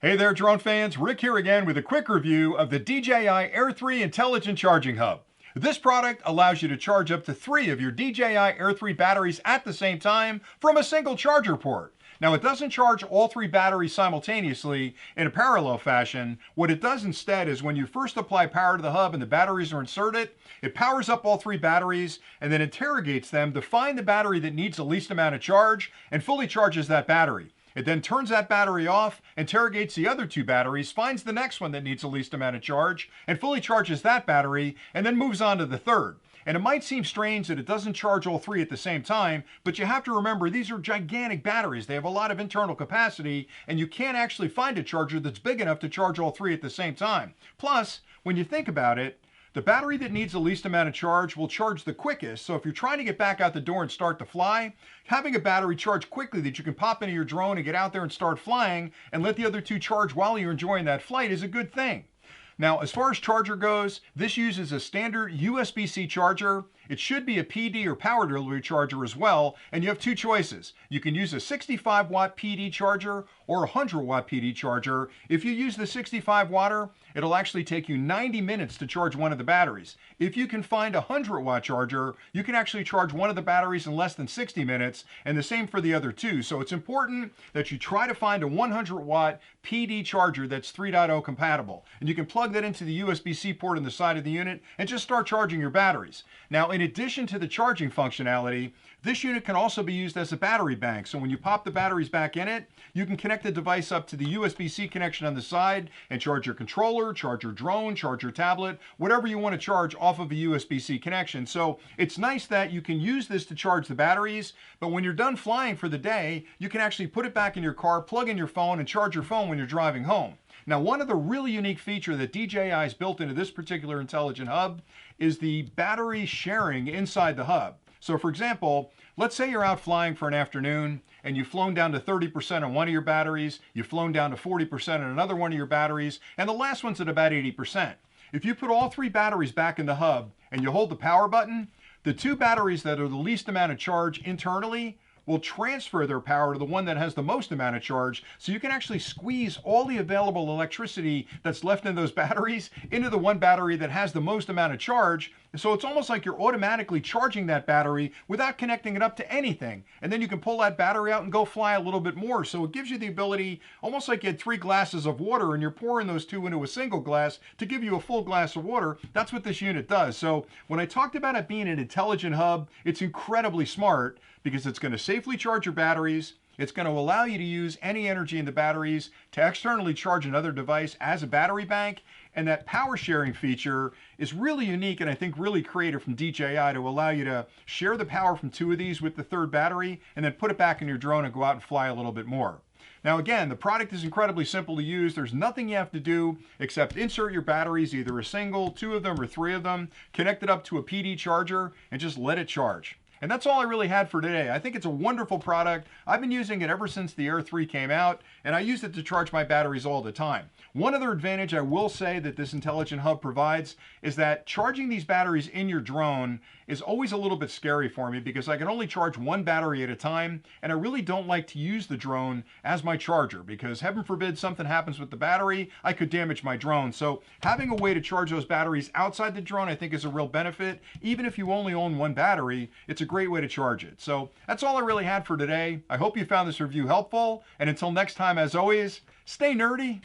Hey there, drone fans. Rick here again with a quick review of the DJI Air 3 Intelligent Charging Hub. This product allows you to charge up to 3 of your DJI Air 3 batteries at the same time from a single charger port. Now, it doesn't charge all 3 batteries simultaneously in a parallel fashion. What it does instead is when you first apply power to the hub and the batteries are inserted, it powers up all 3 batteries and then interrogates them to find the battery that needs the least amount of charge and fully charges that battery. It then turns that battery off, interrogates the other 2 batteries, finds the next one that needs the least amount of charge, and fully charges that battery, and then moves on to the third. And it might seem strange that it doesn't charge all 3 at the same time, but you have to remember these are gigantic batteries. They have a lot of internal capacity, and you can't actually find a charger that's big enough to charge all 3 at the same time. Plus, when you think about it, the battery that needs the least amount of charge will charge the quickest. So if you're trying to get back out the door and start to fly, having a battery charge quickly that you can pop into your drone and get out there and start flying and let the other 2 charge while you're enjoying that flight is a good thing. Now, as far as charger goes, this uses a standard USB-C charger. It should be a PD or power delivery charger as well, and you have 2 choices. You can use a 65-watt PD charger or a 100-watt PD charger. If you use the 65-watter, it'll actually take you 90 minutes to charge one of the batteries. If you can find a 100-watt charger, you can actually charge one of the batteries in less than 60 minutes, and the same for the other 2. So it's important that you try to find a 100-watt PD charger that's 3.0 compatible. And you can plug that into the USB-C port on the side of the unit and just start charging your batteries. Now, in addition to the charging functionality, this unit can also be used as a battery bank. So when you pop the batteries back in it, you can connect the device up to the USB-C connection on the side and charge your controller, charge your drone, charge your tablet, whatever you want to charge off of a USB-C connection. So it's nice that you can use this to charge the batteries, but when you're done flying for the day, you can actually put it back in your car, plug in your phone, and charge your phone when you're driving home. Now, one of the really unique features that DJI has built into this particular intelligent hub is the battery sharing inside the hub. So for example, let's say you're out flying for an afternoon and you've flown down to 30% on one of your batteries, you've flown down to 40% on another one of your batteries, and the last one's at about 80%. If you put all 3 batteries back in the hub and you hold the power button, the 2 batteries that are the least amount of charge internally will transfer their power to the one that has the most amount of charge, so you can actually squeeze all the available electricity that's left in those batteries into the one battery that has the most amount of charge. So it's almost like you're automatically charging that battery without connecting it up to anything. And then you can pull that battery out and go fly a little bit more. So it gives you the ability, almost like you had 3 glasses of water and you're pouring those 2 into a single glass to give you a full glass of water. That's what this unit does. So when I talked about it being an intelligent hub, it's incredibly smart because it's going to safely charge your batteries. It's going to allow you to use any energy in the batteries to externally charge another device as a battery bank. And that power sharing feature is really unique and I think really creative from DJI to allow you to share the power from 2 of these with the 3rd battery and then put it back in your drone and go out and fly a little bit more. Now again, the product is incredibly simple to use. There's nothing you have to do except insert your batteries, either a single, 2 of them, or 3 of them, connect it up to a PD charger, and just let it charge. And that's all I really had for today. I think it's a wonderful product. I've been using it ever since the Air 3 came out, and I use it to charge my batteries all the time. One other advantage I will say that this intelligent hub provides is that charging these batteries in your drone is always a little bit scary for me because I can only charge 1 battery at a time, and I really don't like to use the drone as my charger because heaven forbid something happens with the battery, I could damage my drone. So having a way to charge those batteries outside the drone I think is a real benefit. Even if you only own 1 battery, it's a great way to charge it. So that's all I really had for today. I hope you found this review helpful, and until next time, as always, stay nerdy.